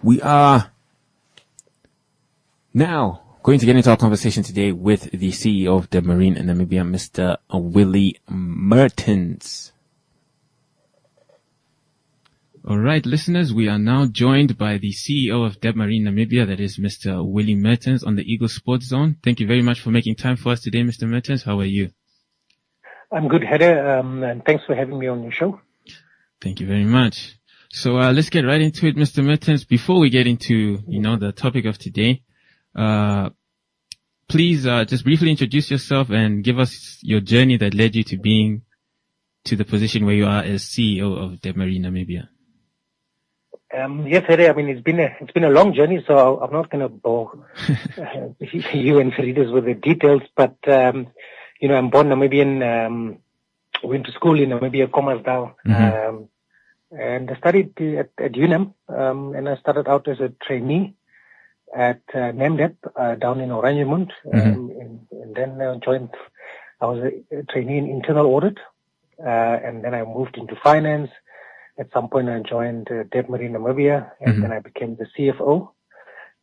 We are now going to get into our conversation today with the CEO of Debmarine Namibia, Mr. Willy Mertens. All right, listeners, we are now joined by the CEO of Debmarine Namibia, that is Mr. Willy Mertens on the Eagle Sports Zone. Thank you very much for making time for us today, Mr. Mertens. How are you? I'm good, Heather, and thanks for having me on your show. Thank you very much. So let's get right into it, Mr. Mertens. Before we get into, the topic of today, please just briefly introduce yourself and give us your journey that led you to being to the position where you are as CEO of Debmarine Namibia. Yes, Heather, I mean, it's been a long journey, so I'm not going to bore you and readers with the details, but, I'm born Namibian, went to school in Namibia, Commersdal, and I studied at UNAM, and I started out as a trainee at Namdeb, down in Oranjemund, and then I was a trainee in internal audit, and then I moved into finance. At some point I joined Debmarine Namibia, and then I became the CFO.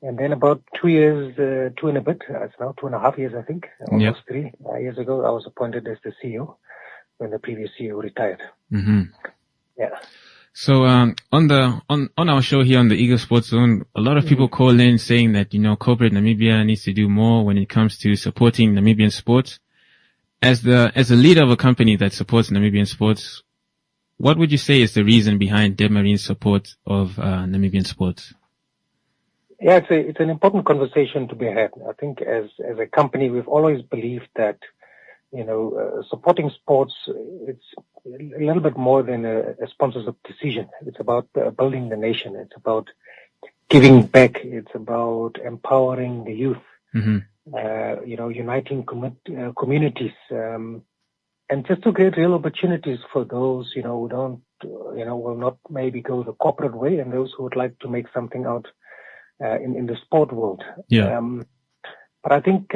And then about 2 years, two and a bit, it's now 2.5 years, I think, almost 3 years ago, I was appointed as the CEO when the previous CEO retired. Yeah. So, on our show here on the Eagle Sports Zone, a lot of people call in saying that, corporate Namibia needs to do more when it comes to supporting Namibian sports. As a leader of a company that supports Namibian sports, what would you say is the reason behind Debmarine's support of Namibian sports? Yeah, it's an important conversation to be had. I think as a company, we've always believed that, supporting sports, it's a little bit more than a sponsorship decision. It's about building the nation. It's about giving back. It's about empowering the youth, uniting communities, and just to create real opportunities for those, who don't, will not maybe go the corporate way, and those who would like to make something out in the sport world. Yeah. But I think,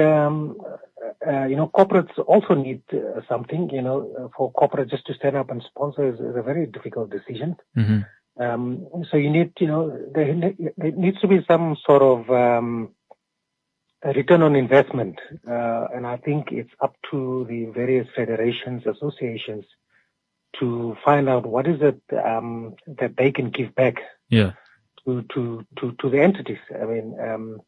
corporates also need something, for corporate just to stand up and sponsor is a very difficult decision. So you need, there needs to be some sort of a return on investment. And I think it's up to the various federations, associations to find out what is it that they can give back to the entities. I mean,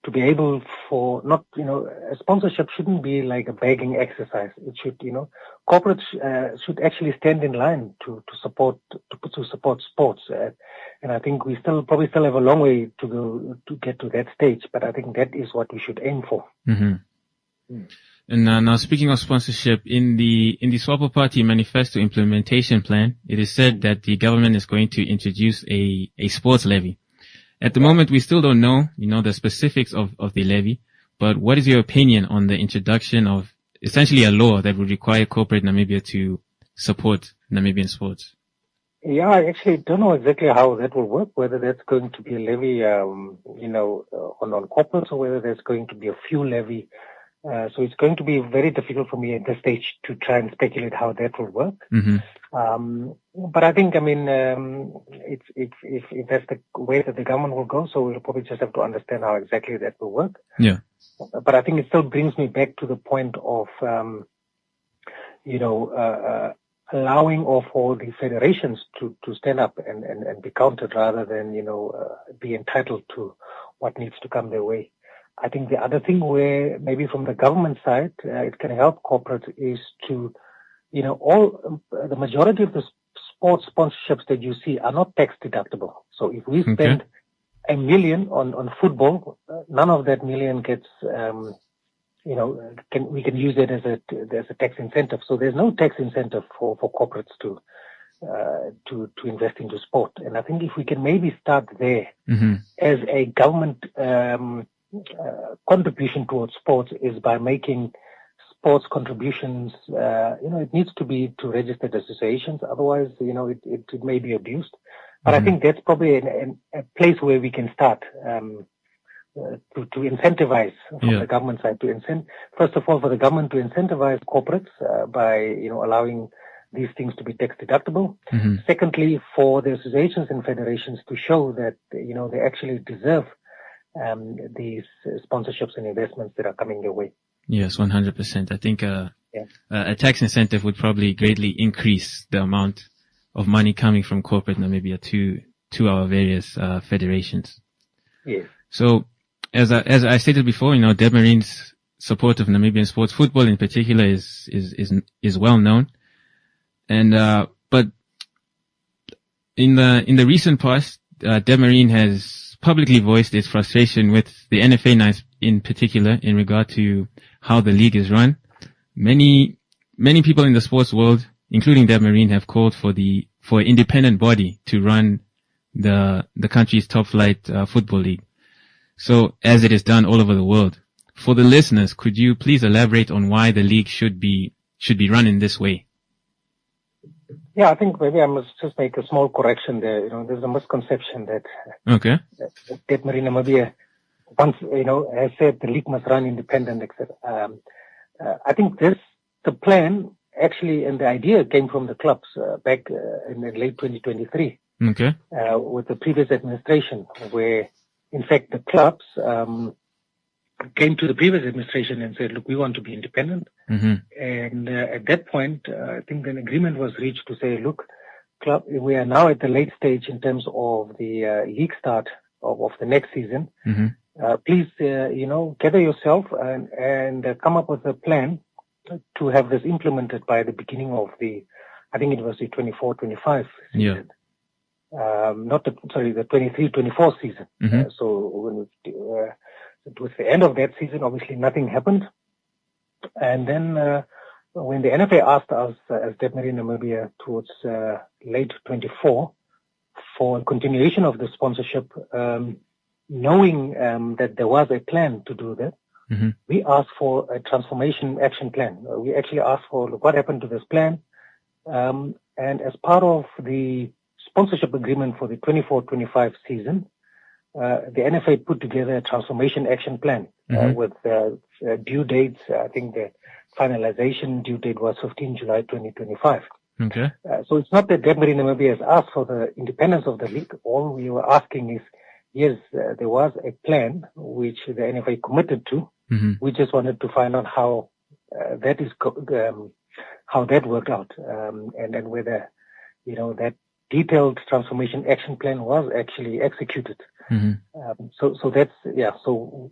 to be able for not, a sponsorship shouldn't be like a begging exercise. It should, corporates should actually stand in line to support sports. And I think we probably still have a long way to go to get to that stage, but I think that is what we should aim for. And now speaking of sponsorship, in the Swapo Party Manifesto Implementation Plan, it is said that the government is going to introduce a sports levy. At the moment, we still don't know, the specifics of the levy, but what is your opinion on the introduction of essentially a law that would require corporate Namibia to support Namibian sports? Yeah, I actually don't know exactly how that will work, whether that's going to be a levy, on corporates or whether there's going to be a fuel levy. So it's going to be very difficult for me at this stage to try and speculate how that will work. But I think, if that's the way that the government will go, so we'll probably just have to understand how exactly that will work. Yeah. But I think it still brings me back to the point of, allowing for the federations to stand up and be counted rather than, be entitled to what needs to come their way. I think the other thing where maybe from the government side, it can help corporates is to, the majority of the sports sponsorships that you see are not tax deductible. So if we spend $1 million on football, none of that million gets, we can use it as a tax incentive. So there's no tax incentive for corporates to invest into sport. And I think if we can maybe start there as a government, contribution towards sports is by making sports contributions, it needs to be to registered associations. Otherwise, it may be abused. But I think that's probably a place where we can start, to incentivize from the government side first of all, for the government to incentivize corporates, by, allowing these things to be tax deductible. Mm-hmm. Secondly, for the associations and federations to show that, they actually deserve these sponsorships and investments that are coming their way. Yes, 100%. I think a tax incentive would probably greatly increase the amount of money coming from corporate Namibia to our various federations. Yes. So, as I stated before, Debmarine's support of Namibian sports, football in particular, is well known. And but in the recent past, Debmarine has publicly voiced its frustration with the NFA in particular in regard to how the league is run. Many people in the sports world, including Debmarine, have called for an independent body to run the country's top flight football league. So, as it is done all over the world. For the listeners, could you please elaborate on why the league should be run in this way? Yeah, I think maybe I must just make a small correction there. There's a misconception that Debmarine Namibia once, has said the league must run independent, etc. I think the plan actually and the idea came from the clubs back in the late 2023. Okay. With the previous administration, where in fact the clubs came to the previous administration and said, look, we want to be independent. Mm-hmm. And at that point, I think an agreement was reached to say, look, club, we are now at the late stage in terms of the league start of the next season. Mm-hmm. Please, gather yourself and come up with a plan to have this implemented by the beginning of I think it was the 24-25 season. Yeah. The 23-24 season. Mm-hmm. So when it was the end of that season, obviously nothing happened. And then when the NFA asked us as Debmarine Namibia towards late 24 for a continuation of the sponsorship, knowing that there was a plan to do that, mm-hmm. we asked for a transformation action plan. We actually asked for what happened to this plan. And as part of the sponsorship agreement for the 24-25 season, the NFA put together a transformation action plan mm-hmm. with due dates. I think the finalization due date was 15 July 2025. Okay. So it's not that Debmarine Namibia has asked for the independence of the league. All we were asking is, yes, there was a plan which the NFA committed to. Mm-hmm. We just wanted to find out how how that worked out, and then whether that detailed transformation action plan was actually executed. Mm-hmm. So that's, so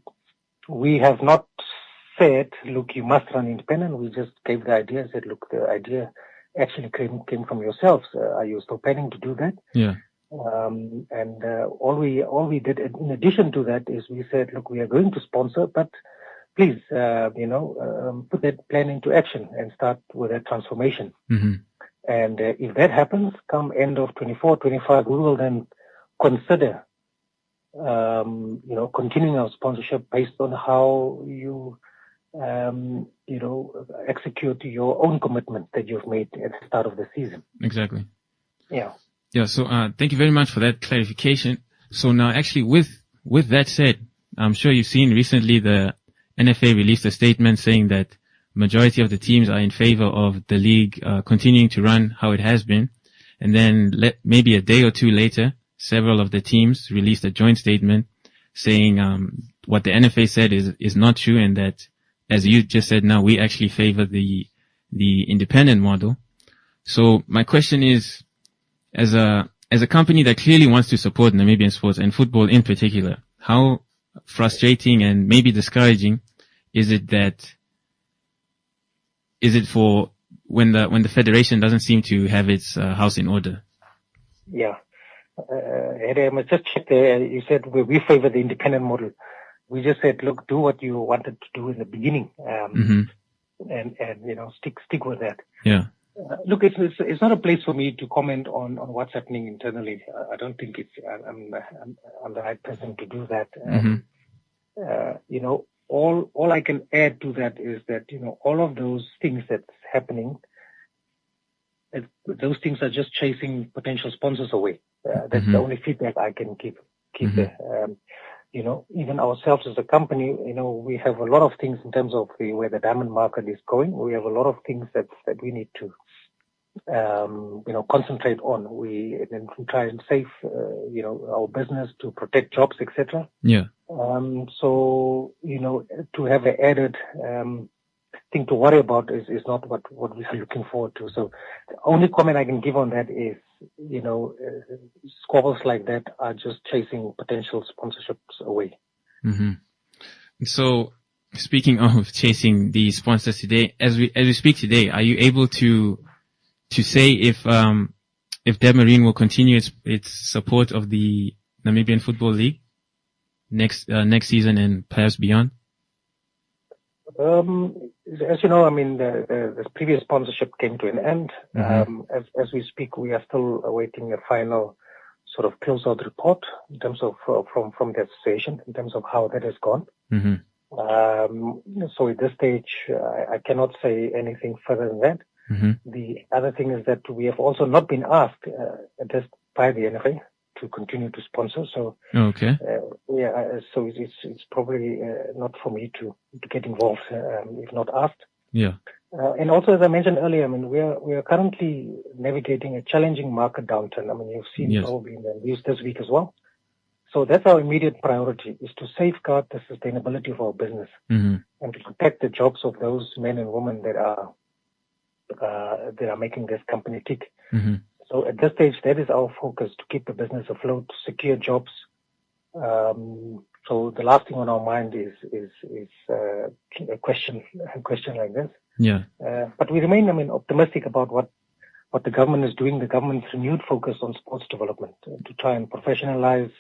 we have not said, look, you must run independent. We just gave the idea, said, look, the idea actually came from yourselves. Are you still planning to do that? Yeah. And all we did in addition to that is we said, look, we are going to sponsor, but please, put that plan into action and start with that transformation. Mm-hmm. And if that happens, come end of 24-25, we will then consider, continuing our sponsorship based on how you, execute your own commitment that you've made at the start of the season. Exactly. Yeah. Yeah. So, thank you very much for that clarification. So now, actually, with that said, I'm sure you've seen recently the NFA released a statement saying that majority of the teams are in favor of the league continuing to run how it has been. And then maybe a day or two later, several of the teams released a joint statement saying what the NFA said is not true, and that, as you just said now, we actually favor the independent model. So my question is, as a company that clearly wants to support Namibian sports and football in particular, how frustrating and maybe discouraging is it for when the federation doesn't seem to have its house in order? Yeah. I must just check there. You said we favor the independent model. We just said, look, do what you wanted to do in the beginning, mm-hmm. and stick with that. Yeah. Look, it's not a place for me to comment on what's happening internally. I don't think I'm the right person to do that. Mm-hmm. All I can add to that is that, all of those things that's happening, those things are just chasing potential sponsors away. That's mm-hmm. the only feedback I can keep mm-hmm. there. Even ourselves as a company, we have a lot of things in terms of where the diamond market is going. We have a lot of things that we need to concentrate on. We then try and save, our business to protect jobs, etc. Yeah. So, to have an added thing to worry about is not what we are looking forward to. So the only comment I can give on that is, squabbles like that are just chasing potential sponsorships away. Mm-hmm. So speaking of chasing the sponsors today, as we speak today, are you able to say if Debmarine will continue its support of the Namibian Football League next season and perhaps beyond? As you know, the previous sponsorship came to an end. Mm-hmm. As we speak, we are still awaiting a final sort of close-out report in terms of from the association in terms of how that has gone. Mm-hmm. So at this stage, I cannot say anything further than that. Mm-hmm. The other thing is that we have also not been asked just by the NFA to continue to sponsor. So okay. So it's probably not for me to get involved if not asked. Yeah. And also, as I mentioned earlier, we are currently navigating a challenging market downturn. You've seen probably in the news this week as well. So that's our immediate priority, is to safeguard the sustainability of our business mm-hmm. and to protect the jobs of those men and women that are making this company tick. Mm-hmm. So at this stage, that is our focus, to keep the business afloat, to secure jobs. So the last thing on our mind is a question like this. Yeah. But we remain, optimistic about what the government is doing. The government's renewed focus on sports development to try and professionalize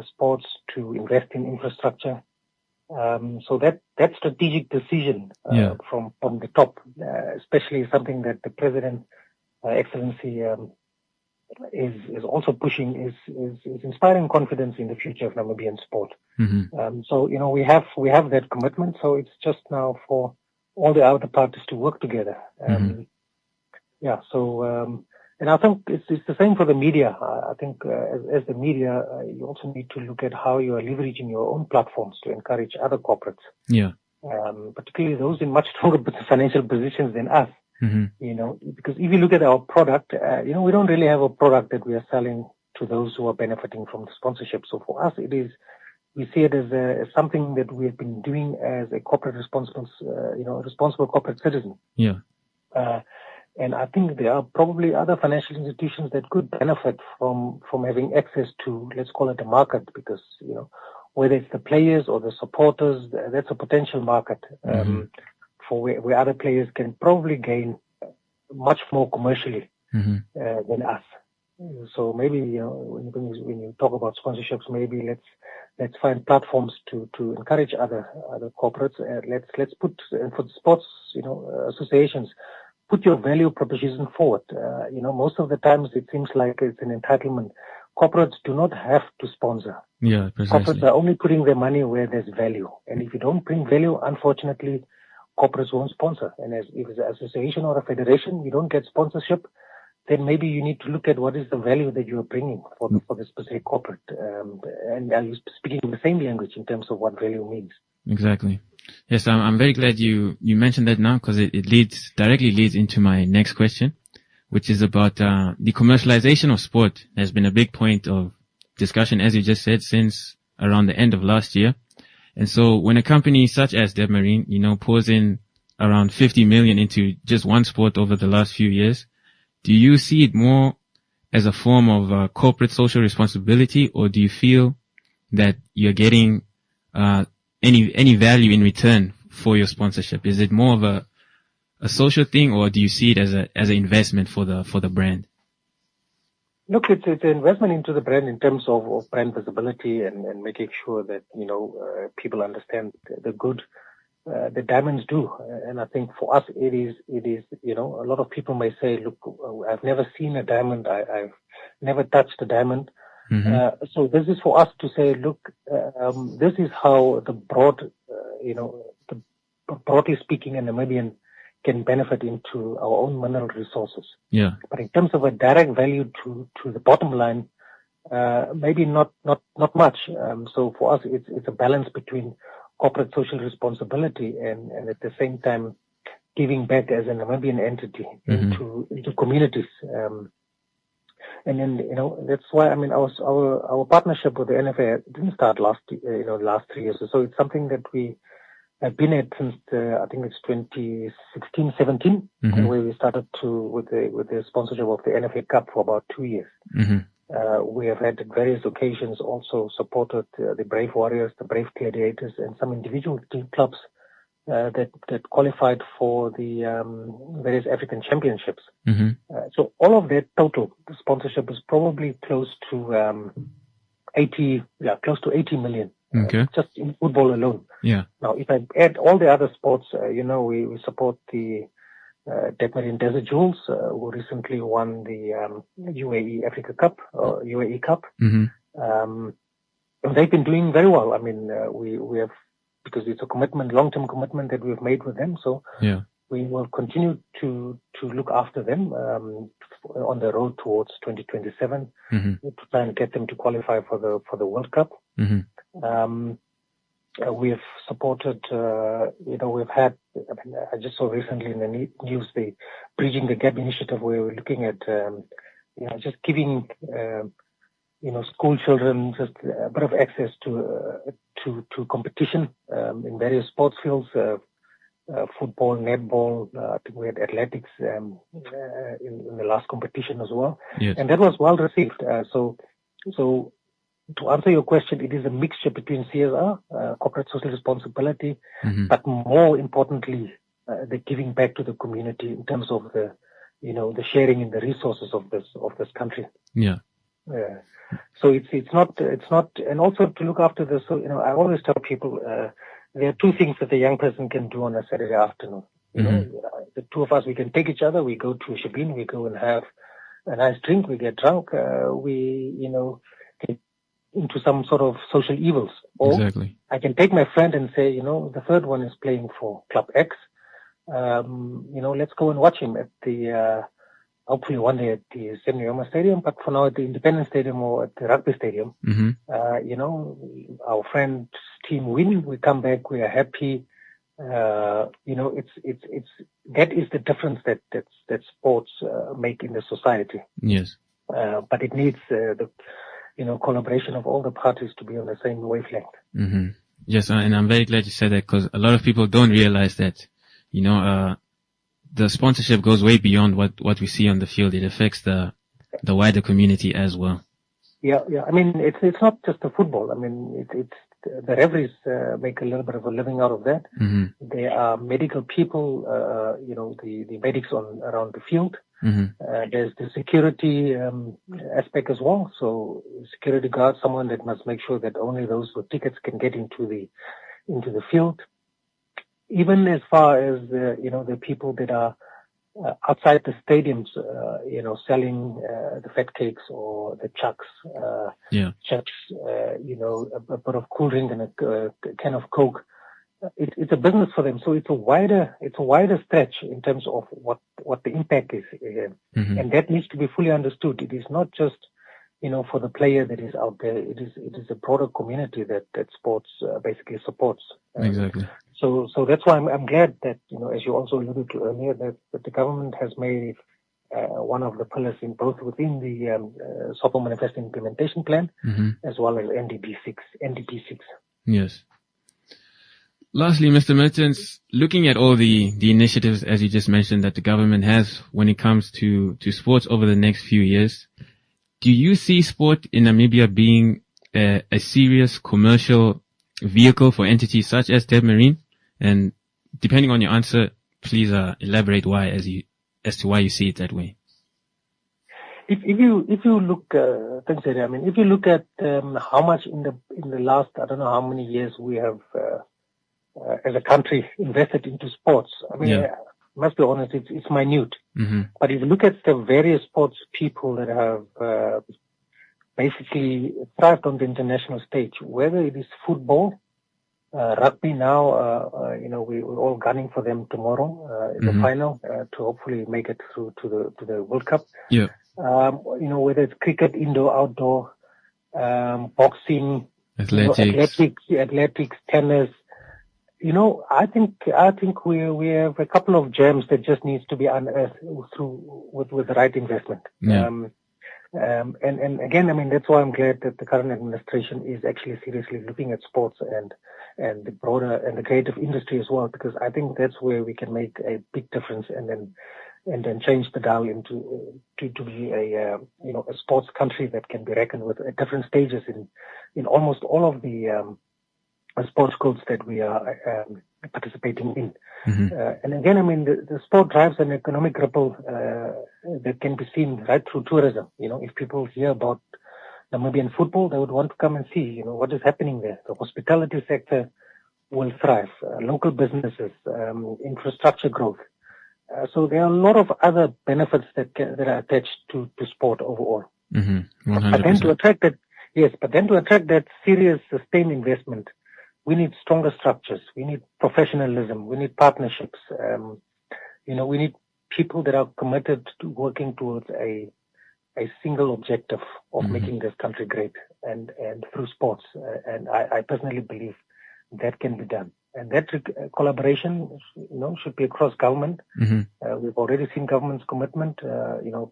sports, to invest in infrastructure. So that strategic decision from the top, especially something that the President, Excellency, is also pushing, is inspiring confidence in the future of Namibian sport. Mm-hmm. So we have that commitment. So it's just now for all the other parties to work together. Mm-hmm. And I think it's the same for the media. I think as the media, you also need to look at how you are leveraging your own platforms to encourage other corporates. Yeah. Particularly those in much stronger financial positions than us. Mm-hmm. Because if you look at our product, we don't really have a product that we are selling to those who are benefiting from the sponsorship. So for us, we see it as something that we have been doing as a corporate responsible corporate citizen. Yeah. And I think there are probably other financial institutions that could benefit from having access to, let's call it a market, because, whether it's the players or the supporters, that's a potential market, for where other players can probably gain much more commercially, than us. So maybe, when you talk about sponsorships, maybe let's find platforms to encourage other corporates. Let's put, for the sports, associations, put your value proposition forward. Most of the times it seems like it's an entitlement. Corporates do not have to sponsor. Yeah, precisely. Corporates are only putting their money where there's value. And if you don't bring value, unfortunately, corporates won't sponsor. And if it's an association or a federation, you don't get sponsorship, then maybe you need to look at what is the value that you are bringing for the specific corporate. And are you speaking the same language in terms of what value means? Exactly. Yes, I'm very glad you mentioned that now, because it directly leads into my next question, which is about the commercialization of sport. Has been a big point of discussion, as you just said, since around the end of last year. And so when a company such as Debmarine, pours in around 50 million into just one sport over the last few years, do you see it more as a form of corporate social responsibility, or do you feel that you're getting any value in return for your sponsorship? Is it more of a social thing, or do you see it as an investment for the brand? Look, it's an investment into the brand in terms of brand visibility and making sure that people understand the good the diamonds do. And I think for us it is a lot of people may say, look, I've never seen a diamond, I've never touched a diamond. So this is for us to say, look, this is how the broadly speaking, a Namibian can benefit into our own mineral resources. Yeah. But in terms of a direct value to the bottom line, maybe not much. So for us, it's a balance between corporate social responsibility and at the same time giving back as a Namibian entity into communities. And then, that's why, our partnership with the NFA didn't start last 3 years. So it's something that we have been at since, I think it's 2016, 17, where we started with the sponsorship of the NFA Cup for about 2 years. We have had at various occasions also supported the Brave Warriors, the Brave Gladiators, and some individual team clubs that qualified for the various African championships. So all of that total sponsorship is probably close to 80 million. Just in football alone. Now, if I add all the other sports, we support the Debmarine Desert Jewels, who recently won the UAE Africa Cup, or UAE Cup. They've been doing very well. We have, because it's a commitment, long-term commitment that we've made with them. So we will continue to look after them on the road towards 2027 to try and get them to qualify for the World Cup. We've supported, we've had, I just saw recently in the news the Bridging the Gap initiative, where we're looking at, just giving, school children just a bit of access to competition in various sports fields, football, netball. I think we had athletics in the last competition as well. And that was well received. So to answer your question, it is a mixture between CSR, corporate social responsibility, but more importantly, the giving back to the community in terms of the sharing in the resources of this country. So it's not, and also to look after this. So, I always tell people, there are two things that a young person can do on a Saturday afternoon. The two of us, we can take each other, we go to Shabin, we go and have a nice drink, we get drunk, we get into some sort of social evils. Or I can take my friend and say, the third one is playing for Club X. Let's go and watch him at the, hopefully one day at the Senior Stadium, but for now at the Independence Stadium or at the Rugby Stadium. Our friend's team win, we come back, we are happy. It's that is the difference that sports make in the society. But it needs the collaboration of all the parties to be on the same wavelength. Yes, and I'm very glad you said that, because a lot of people don't realize that, the sponsorship goes way beyond what we see on the field. It affects the wider community as well. It's not just the football. It's the referees make a little bit of a living out of that. There are medical people, the medics around the field. There's the security aspect as well. So security guard, someone that must make sure that only those with tickets can get into the field. Even as far as the people that are outside the stadiums, selling the fat cakes or the chucks, chips, a bit of cool drink and a can of Coke. It's a business for them, so it's a wider stretch in terms of what the impact is, and that needs to be fully understood. It is not just for the player that is out there. It is a broader community that sports basically supports. So that's why I'm glad that, as you also alluded to earlier, that the government has made one of the pillars in both within the Sopo Manifesto Implementation Plan as well as NDP 6. Yes. Lastly, Mr. Mertens, looking at all the initiatives, as you just mentioned, that the government has when it comes to sports over the next few years, do you see sport in Namibia being a serious commercial vehicle for entities such as Debmarine? And depending on your answer, please elaborate why, as to why you see it that way. If you look, thanks, Eddie. If you look at how much in the last, I don't know how many years we have as a country invested into sports. I must be honest, it's minute. But if you look at the various sports people that have basically thrived on the international stage, whether it is football, rugby now, we're all gunning for them tomorrow in the final to hopefully make it through to the World Cup. Whether it's cricket, indoor, outdoor, boxing, athletics, tennis, I think we have a couple of gems that just needs to be unearthed with the right investment. Yeah. And again, I mean, that's why I'm glad that the current administration is actually seriously looking at sports and the broader and the creative industry as well, because I think that's where we can make a big difference and then change the dial into to be a sports country that can be reckoned with at different stages in almost all of the sports codes that we are participating in. Mm-hmm. And again, I mean, the sport drives an economic ripple that can be seen right through tourism. If people hear about Namibian football, they would want to come and see, what is happening there. The hospitality sector will thrive, local businesses, infrastructure growth. So there are a lot of other benefits that are attached to sport overall. Mm-hmm. 100%. But then to attract that serious, sustained investment, we need stronger structures. We need professionalism. We need partnerships. We need people that are committed to working towards a single objective of Mm-hmm. making this country great and through sports. And I personally believe that can be done. And that collaboration, should be across government. Mm-hmm. We've already seen government's commitment,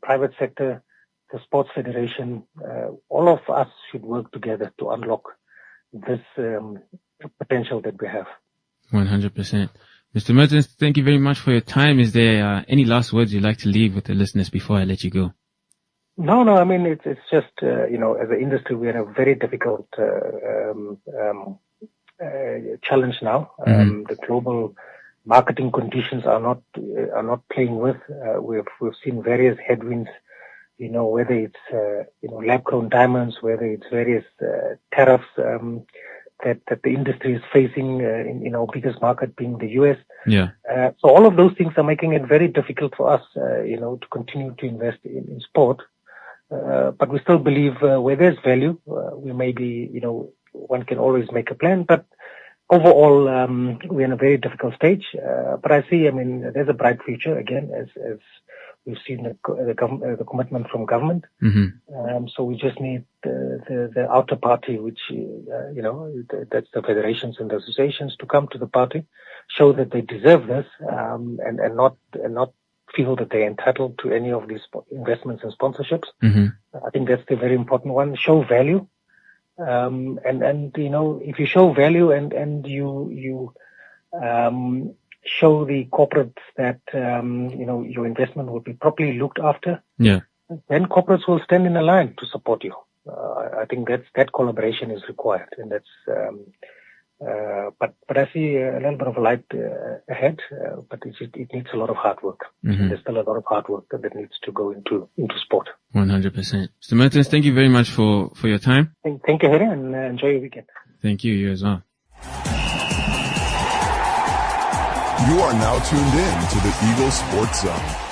private sector, the sports federation, all of us should work together to unlock this potential that we have. 100%. Mr. Mertens, thank you very much for your time. Is there any last words you'd like to leave with the listeners before I let you go? No, I mean, it's just, as an industry, we're in a very difficult challenge now. Mm-hmm. The global marketing conditions are not playing with. We've seen various headwinds, whether it's, lab-grown diamonds, whether it's various tariffs that the industry is facing in our biggest market being the US. Yeah. So all of those things are making it very difficult for us, to continue to invest in sport. But we still believe where there's value, we may be, one can always make a plan. But overall, we're in a very difficult stage. But I see, I mean, there's a bright future again, as we've seen the commitment from government. Mm-hmm. So we just need the outer party, which, that's the federations and the associations, to come to the party, show that they deserve this, and not feel that they're entitled to any of these investments and sponsorships. Mm-hmm. I think that's the very important one. Show value. And if you show value and you show the corporates that, your investment will be properly looked after, yeah, then corporates will stand in a line to support you. I think that collaboration is required, and that's, but I see a little bit of a light ahead, but it needs a lot of hard work. Mm-hmm. There's still a lot of hard work that needs to go into sport. 100%. Mr. Mertens, thank you very much for your time. Thank you, Harry, and enjoy your weekend. Thank you. You as well. You are now tuned in to the Eagle Sports Zone.